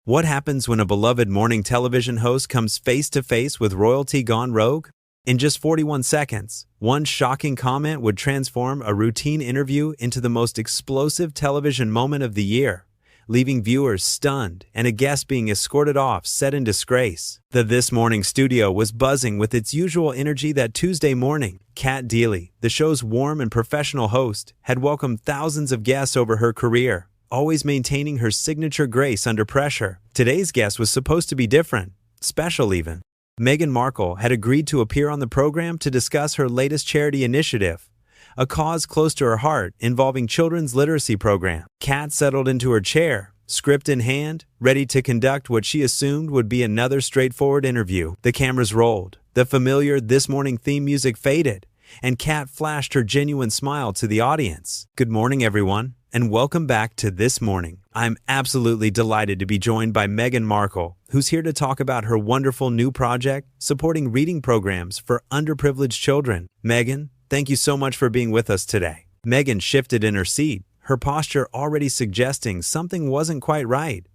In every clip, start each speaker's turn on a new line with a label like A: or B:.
A: What happens when a beloved morning television host comes face to face with royalty gone rogue? In just 41 seconds, one shocking comment would transform a routine interview into the most explosive television moment of the year, leaving viewers stunned and a guest being escorted off set in disgrace. The This Morning studio was buzzing with its usual energy that Tuesday morning. Cat Deeley, the show's warm and professional host, had welcomed thousands of guests over her career, always maintaining her signature grace under pressure. Today's guest was supposed to be different, special even. Meghan Markle had agreed to appear on the program to discuss her latest charity initiative, a cause close to her heart involving children's literacy program. Cat settled into her chair, script in hand, ready to conduct what she assumed would be another straightforward interview. The cameras rolled, the familiar This Morning theme music faded, and Cat flashed her genuine smile to the audience. Good morning, everyone, and welcome back to This Morning. I'm absolutely delighted to be joined by Meghan Markle, who's here to talk about her wonderful new project supporting reading programs for underprivileged children. Meghan, thank you so much for being with us today. Meghan shifted in her seat, her posture already suggesting something wasn't quite right.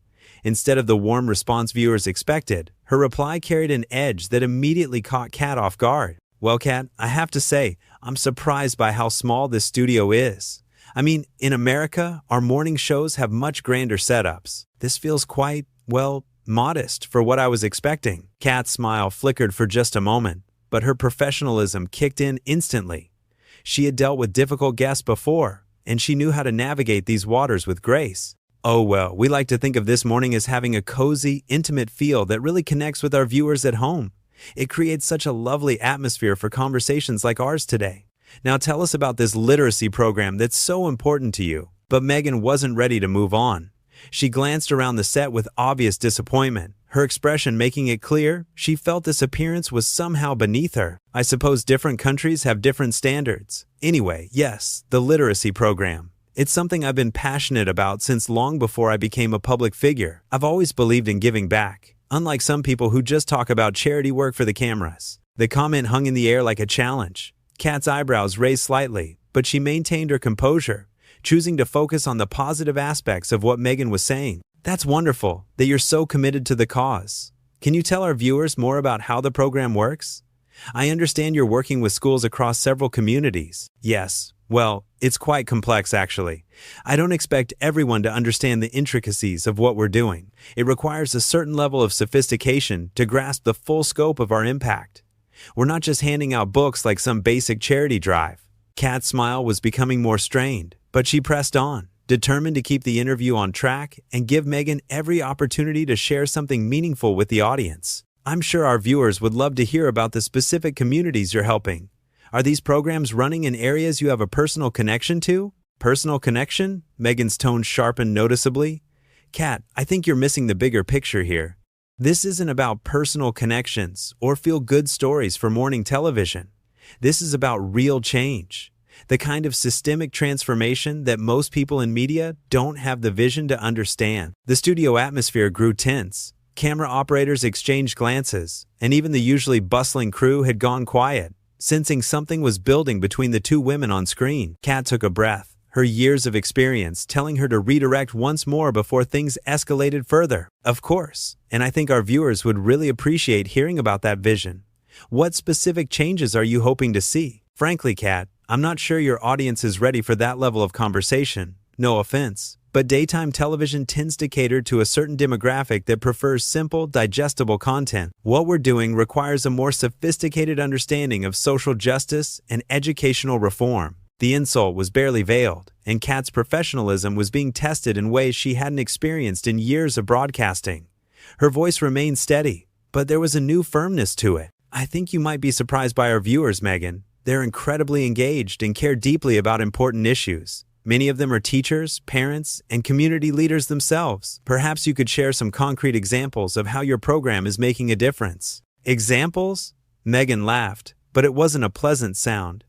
A: Instead of the warm response viewers expected, her reply carried an edge that immediately caught Cat off guard. Well, Cat, I have to say, I'm surprised by how small this studio is. I mean, in America, our morning shows have much grander setups. This feels quite, well, modest for what I was expecting. Cat's smile flickered for just a moment, but her professionalism kicked in instantly. She had dealt with difficult guests before, and she knew how to navigate these waters with grace. Oh well, we like to think of This Morning as having a cozy, intimate feel that really connects with our viewers at home. It creates such a lovely atmosphere for conversations like ours today. Now tell us about this literacy program that's so important to you. But Meghan wasn't ready to move on. She glanced around the set with obvious disappointment, her expression making it clear she felt this appearance was somehow beneath her. I suppose different countries have different standards. Anyway, yes, the literacy program. It's something I've been passionate about since long before I became a public figure. I've always believed in giving back, unlike some people who just talk about charity work for the cameras. The comment hung in the air like a challenge. Cat's eyebrows raised slightly, but she maintained her composure, choosing to focus on the positive aspects of what Meghan was saying. That's wonderful that you're so committed to the cause. Can you tell our viewers more about how the program works? I understand you're working with schools across several communities. Yes, well, it's quite complex actually. I don't expect everyone to understand the intricacies of what we're doing. It requires a certain level of sophistication to grasp the full scope of our impact. We're not just handing out books like some basic charity drive. Cat's smile was becoming more strained, but she pressed on, determined to keep the interview on track and give Meghan every opportunity to share something meaningful with the audience. I'm sure our viewers would love to hear about the specific communities you're helping. Are these programs running in areas you have a personal connection to? Personal connection? Meghan's tone sharpened noticeably. Cat, I think you're missing the bigger picture here. This isn't about personal connections or feel-good stories for morning television. This is about real change, the kind of systemic transformation that most people in media don't have the vision to understand. The studio atmosphere grew tense. Camera operators exchanged glances, and even the usually bustling crew had gone quiet, sensing something was building between the two women on screen. Cat took a breath, her years of experience telling her to redirect once more before things escalated further. Of course, and I think our viewers would really appreciate hearing about that vision. What specific changes are you hoping to see? Frankly, Cat, I'm not sure your audience is ready for that level of conversation. No offense, but daytime television tends to cater to a certain demographic that prefers simple, digestible content. What we're doing requires a more sophisticated understanding of social justice and educational reform. The insult was barely veiled, and Cat's professionalism was being tested in ways she hadn't experienced in years of broadcasting. Her voice remained steady, but there was a new firmness to it. I think you might be surprised by our viewers, Meghan. They're incredibly engaged and care deeply about important issues. Many of them are teachers, parents, and community leaders themselves. Perhaps you could share some concrete examples of how your program is making a difference. Examples? Meghan laughed, but it wasn't a pleasant sound.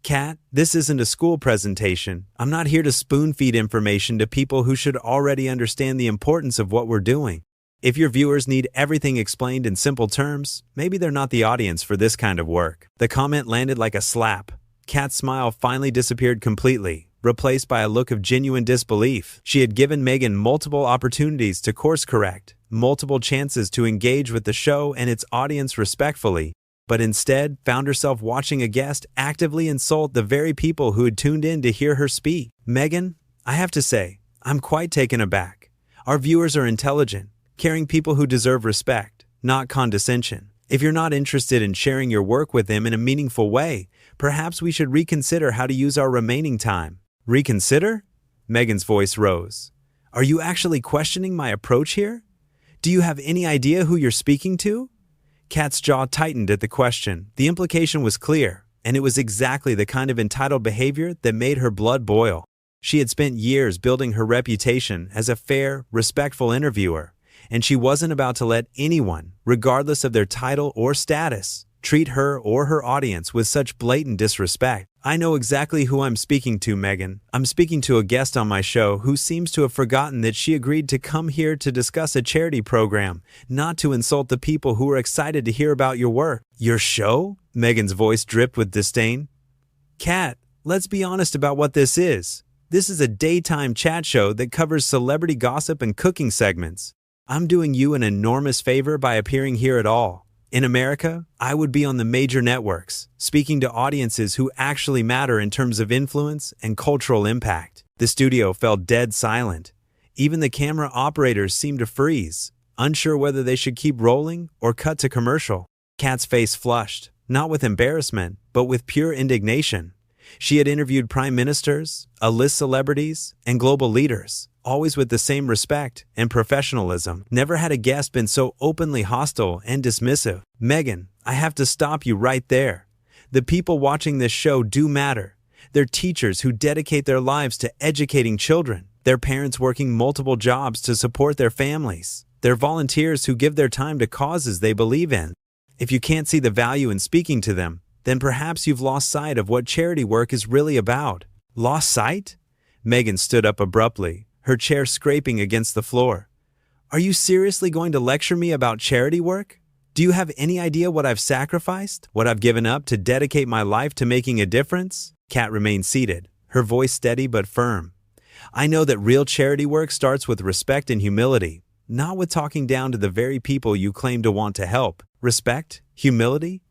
A: Cat, this isn't a school presentation. I'm not here to spoon-feed information to people who should already understand the importance of what we're doing. If your viewers need everything explained in simple terms, maybe they're not the audience for this kind of work. The comment landed like a slap. Cat's smile finally disappeared completely, replaced by a look of genuine disbelief. She had given Meghan multiple opportunities to course correct, multiple chances to engage with the show and its audience respectfully, but instead found herself watching a guest actively insult the very people who had tuned in to hear her speak. Meghan, I have to say, I'm quite taken aback. Our viewers are intelligent, caring people who deserve respect, not condescension. If you're not interested in sharing your work with them in a meaningful way, perhaps we should reconsider how to use our remaining time. Reconsider? Meghan's voice rose. Are you actually questioning my approach here? Do you have any idea who you're speaking to? Cat's jaw tightened at the question. The implication was clear, and it was exactly the kind of entitled behavior that made her blood boil. She had spent years building her reputation as a fair, respectful interviewer, and she wasn't about to let anyone, regardless of their title or status, treat her or her audience with such blatant disrespect. I know exactly who I'm speaking to, Meghan. I'm speaking to a guest on my show who seems to have forgotten that she agreed to come here to discuss a charity program, not to insult the people who are excited to hear about your work. Your show? Meghan's voice dripped with disdain. Cat, let's be honest about what this is. This is a daytime chat show that covers celebrity gossip and cooking segments. I'm doing you an enormous favor by appearing here at all. In America, I would be on the major networks, speaking to audiences who actually matter in terms of influence and cultural impact. The studio fell dead silent. Even the camera operators seemed to freeze, unsure whether they should keep rolling or cut to commercial. Cat's face flushed, not with embarrassment, but with pure indignation. She had interviewed prime ministers, A-list celebrities, and global leaders, always with the same respect and professionalism. Never had a guest been so openly hostile and dismissive. Meghan, I have to stop you right there. The people watching this show do matter. They're teachers who dedicate their lives to educating children. They're parents working multiple jobs to support their families. They're volunteers who give their time to causes they believe in. If you can't see the value in speaking to them, then perhaps you've lost sight of what charity work is really about. Lost sight? Meghan stood up abruptly, her chair scraping against the floor. Are you seriously going to lecture me about charity work? Do you have any idea what I've sacrificed, what I've given up to dedicate my life to making a difference? Cat remained seated, her voice steady but firm. I know that real charity work starts with respect and humility, not with talking down to the very people you claim to want to help. Respect? Humility?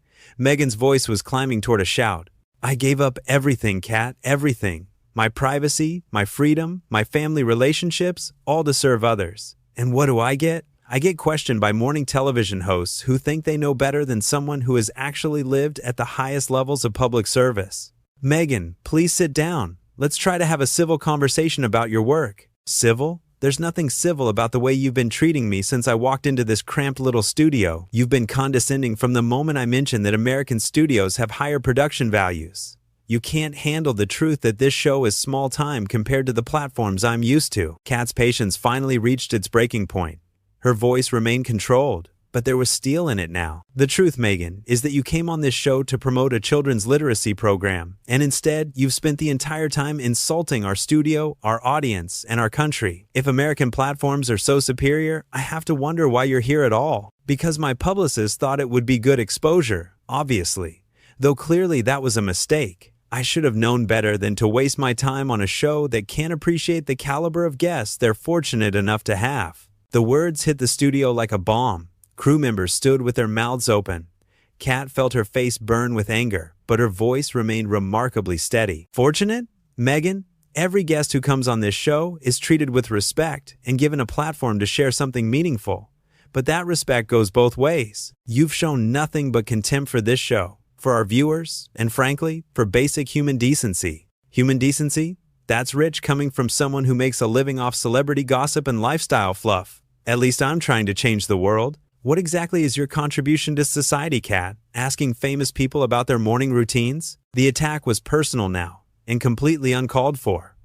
A: Meghan's voice was climbing toward a shout. I gave up everything, Cat, everything. My privacy, my freedom, my family relationships, all to serve others. And what do I get? I get questioned by morning television hosts who think they know better than someone who has actually lived at the highest levels of public service. Meghan, please sit down. Let's try to have a civil conversation about your work. Civil? There's nothing civil about the way you've been treating me since I walked into this cramped little studio. You've been condescending from the moment I mentioned that American studios have higher production values. You can't handle the truth that this show is small time compared to the platforms I'm used to. Cat's patience finally reached its breaking point. Her voice remained controlled, but there was steel in it now. The truth, Meghan, is that you came on this show to promote a children's literacy program, and instead, you've spent the entire time insulting our studio, our audience, and our country. If American platforms are so superior, I have to wonder why you're here at all. Because my publicist thought it would be good exposure, obviously. Though clearly that was a mistake. I should have known better than to waste my time on a show that can't appreciate the caliber of guests they're fortunate enough to have. The words hit the studio like a bomb. Crew members stood with their mouths open. Cat felt her face burn with anger, but her voice remained remarkably steady. Fortunate? Meghan, every guest who comes on this show is treated with respect and given a platform to share something meaningful. But that respect goes both ways. You've shown nothing but contempt for this show, for our viewers, and frankly, for basic human decency. Human decency? That's rich coming from someone who makes a living off celebrity gossip and lifestyle fluff. At least I'm trying to change the world. What exactly is your contribution to society, Cat? Asking famous people about their morning routines? The attack was personal now, and completely uncalled for.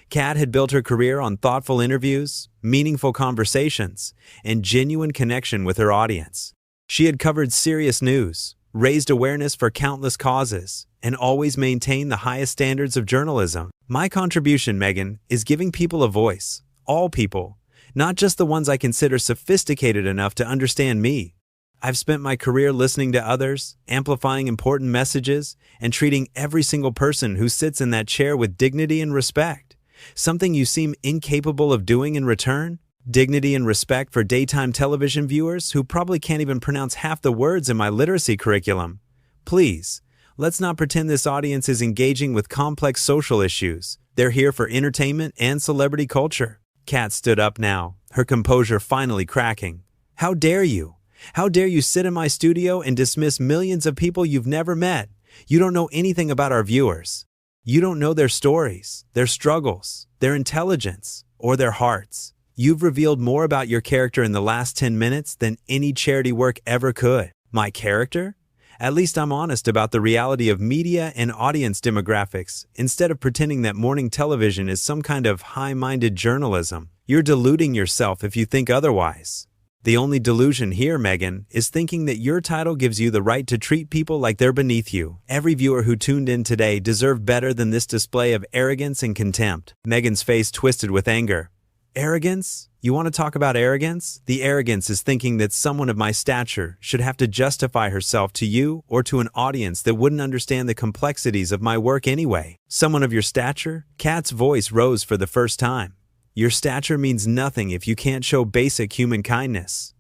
A: Cat had built her career on thoughtful interviews, meaningful conversations, and genuine connection with her audience. She had covered serious news, raised awareness for countless causes, and always maintained the highest standards of journalism. My contribution, Meghan, is giving people a voice. All people. Not just the ones I consider sophisticated enough to understand me. I've spent my career listening to others, amplifying important messages, and treating every single person who sits in that chair with dignity and respect. Something you seem incapable of doing in return? Dignity and respect for daytime television viewers who probably can't even pronounce half the words in my literacy curriculum. Please, let's not pretend this audience is engaging with complex social issues. They're here for entertainment and celebrity culture. Cat stood up now, her composure finally cracking. How dare you? How dare you sit in my studio and dismiss millions of people you've never met? You don't know anything about our viewers. You don't know their stories, their struggles, their intelligence, or their hearts. You've revealed more about your character in the last 10 minutes than any charity work ever could. My character? At least I'm honest about the reality of media and audience demographics, instead of pretending that morning television is some kind of high-minded journalism. You're deluding yourself if you think otherwise. The only delusion here, Meghan, is thinking that your title gives you the right to treat people like they're beneath you. Every viewer who tuned in today deserved better than this display of arrogance and contempt. Meghan's face twisted with anger. Arrogance? You want to talk about arrogance? The arrogance is thinking that someone of my stature should have to justify herself to you or to an audience that wouldn't understand the complexities of my work anyway. Someone of your stature? Cat's voice rose for the first time. Your stature means nothing if you can't show basic human kindness.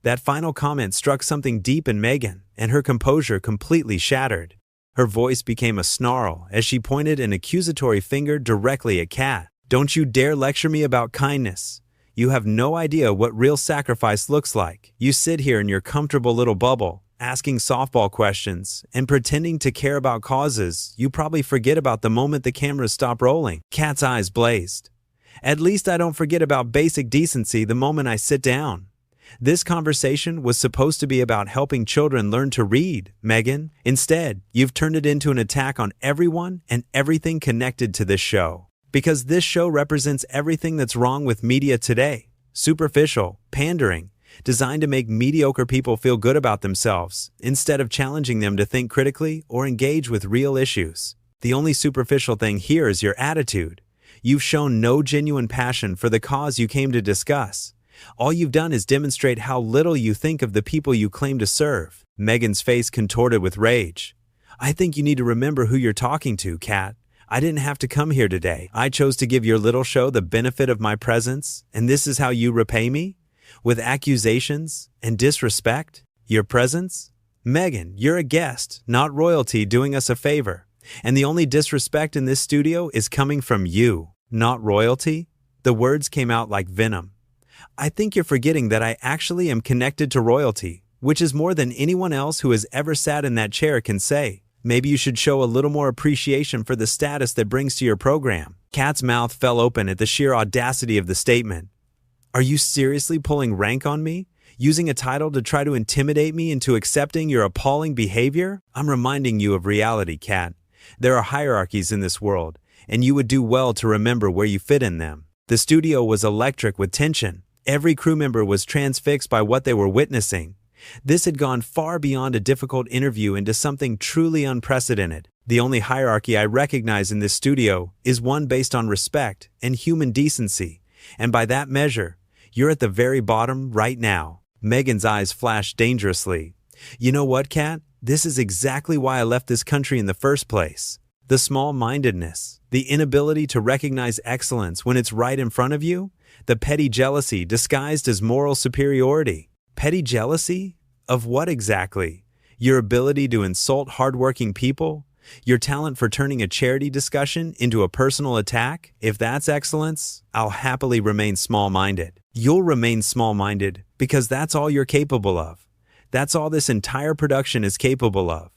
A: That final comment struck something deep in Meghan, and her composure completely shattered. Her voice became a snarl as she pointed an accusatory finger directly at Cat. Don't you dare lecture me about kindness. You have no idea what real sacrifice looks like. You sit here in your comfortable little bubble, asking softball questions and pretending to care about causes you probably forget about the moment the cameras stop rolling. Cat's eyes blazed. At least I don't forget about basic decency the moment I sit down. This conversation was supposed to be about helping children learn to read, Meghan. Instead, you've turned it into an attack on everyone and everything connected to this show. Because this show represents everything that's wrong with media today. Superficial, pandering, designed to make mediocre people feel good about themselves, instead of challenging them to think critically or engage with real issues. The only superficial thing here is your attitude. You've shown no genuine passion for the cause you came to discuss. All you've done is demonstrate how little you think of the people you claim to serve. Meghan's face contorted with rage. I think you need to remember who you're talking to, Cat. I didn't have to come here today. I chose to give your little show the benefit of my presence, and this is how you repay me? With accusations and disrespect? Your presence? Meghan, you're a guest, not royalty, doing us a favor. And the only disrespect in this studio is coming from you, not royalty. The words came out like venom. I think you're forgetting that I actually am connected to royalty, which is more than anyone else who has ever sat in that chair can say. Maybe you should show a little more appreciation for the status that brings to your program. Cat's mouth fell open at the sheer audacity of the statement. Are you seriously pulling rank on me? Using a title to try to intimidate me into accepting your appalling behavior? I'm reminding you of reality, Cat. There are hierarchies in this world, and you would do well to remember where you fit in them. The studio was electric with tension. Every crew member was transfixed by what they were witnessing. This had gone far beyond a difficult interview into something truly unprecedented. The only hierarchy I recognize in this studio is one based on respect and human decency, and by that measure, you're at the very bottom right now. Meghan's eyes flashed dangerously. You know what, Cat? This is exactly why I left this country in the first place. The small-mindedness, the inability to recognize excellence when it's right in front of you, the petty jealousy disguised as moral superiority. Petty jealousy? Of what exactly? Your ability to insult hardworking people? Your talent for turning a charity discussion into a personal attack? If that's excellence, I'll happily remain small-minded. You'll remain small-minded because that's all you're capable of. That's all this entire production is capable of.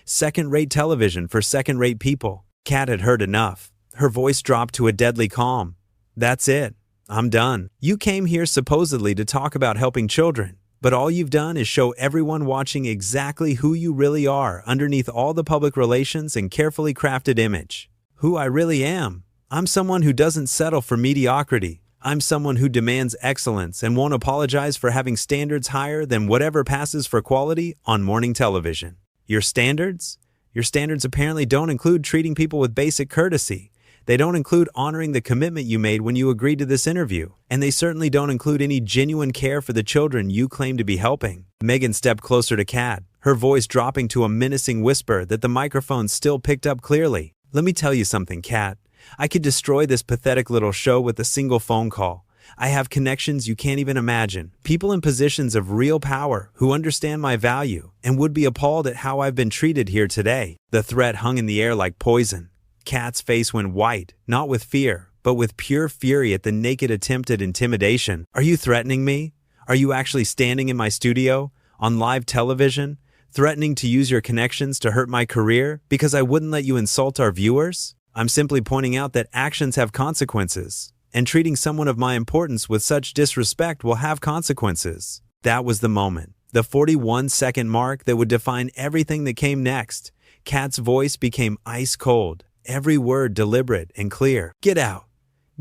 A: Second-rate television for second-rate people. Cat had heard enough. Her voice dropped to a deadly calm. That's it. I'm done. You came here supposedly to talk about helping children, but all you've done is show everyone watching exactly who you really are underneath all the public relations and carefully crafted image. Who I really am. I'm someone who doesn't settle for mediocrity. I'm someone who demands excellence and won't apologize for having standards higher than whatever passes for quality on morning television. Your standards? Your standards apparently don't include treating people with basic courtesy. They don't include honoring the commitment you made when you agreed to this interview. And they certainly don't include any genuine care for the children you claim to be helping. Meghan stepped closer to Cat, her voice dropping to a menacing whisper that the microphone still picked up clearly. Let me tell you something, Cat. I could destroy this pathetic little show with a single phone call. I have connections you can't even imagine. People in positions of real power who understand my value and would be appalled at how I've been treated here today. The threat hung in the air like poison. Cat's face went white, not with fear, but with pure fury at the naked attempt at intimidation. Are you threatening me? Are you actually standing in my studio, on live television, threatening to use your connections to hurt my career because I wouldn't let you insult our viewers? I'm simply pointing out that actions have consequences, and treating someone of my importance with such disrespect will have consequences. That was the moment, the 41-second mark that would define everything that came next. Cat's voice became ice cold, every word deliberate and clear. Get out.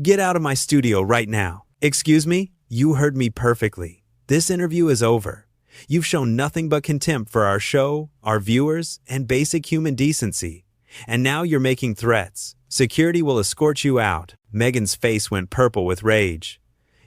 A: Get out of my studio right now. Excuse me? You heard me perfectly. This interview is over. You've shown nothing but contempt for our show, our viewers, and basic human decency. And now you're making threats. Security will escort you out. Meghan's face went purple with rage.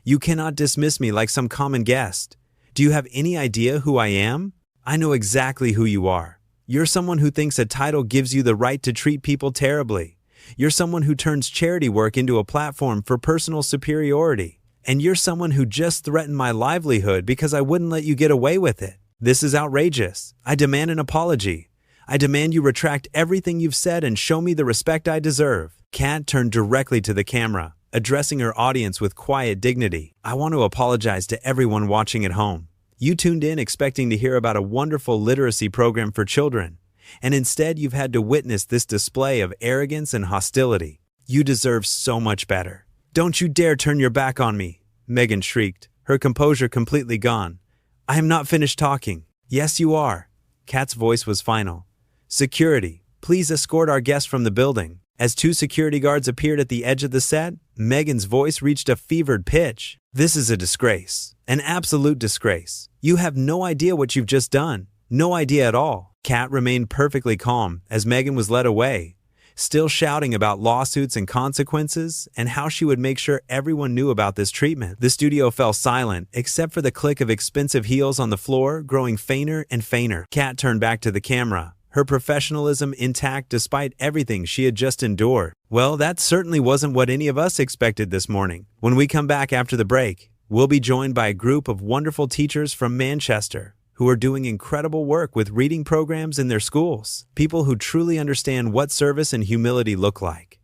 A: You cannot dismiss me like some common guest. Do you have any idea who I am? I know exactly who you are. You're someone who thinks a title gives you the right to treat people terribly. You're someone who turns charity work into a platform for personal superiority. And you're someone who just threatened my livelihood because I wouldn't let you get away with it. This is outrageous. I demand an apology. I demand you retract everything you've said and show me the respect I deserve. Cat turned directly to the camera, addressing her audience with quiet dignity. I want to apologize to everyone watching at home. You tuned in expecting to hear about a wonderful literacy program for children, and instead you've had to witness this display of arrogance and hostility. You deserve so much better. Don't you dare turn your back on me, Meghan shrieked, her composure completely gone. I am not finished talking. Yes, you are. Cat's voice was final. Security, please escort our guest from the building. As two security guards appeared at the edge of the set, Meghan's voice reached a fevered pitch. This is a disgrace. An absolute disgrace. You have no idea what you've just done. No idea at all. Cat remained perfectly calm as Meghan was led away, still shouting about lawsuits and consequences and how she would make sure everyone knew about this treatment. The studio fell silent, except for the click of expensive heels on the floor, growing fainter and fainter. Cat turned back to the camera, her professionalism intact despite everything she had just endured. Well, that certainly wasn't what any of us expected this morning. When we come back after the break, we'll be joined by a group of wonderful teachers from Manchester who are doing incredible work with reading programs in their schools. People who truly understand what service and humility look like.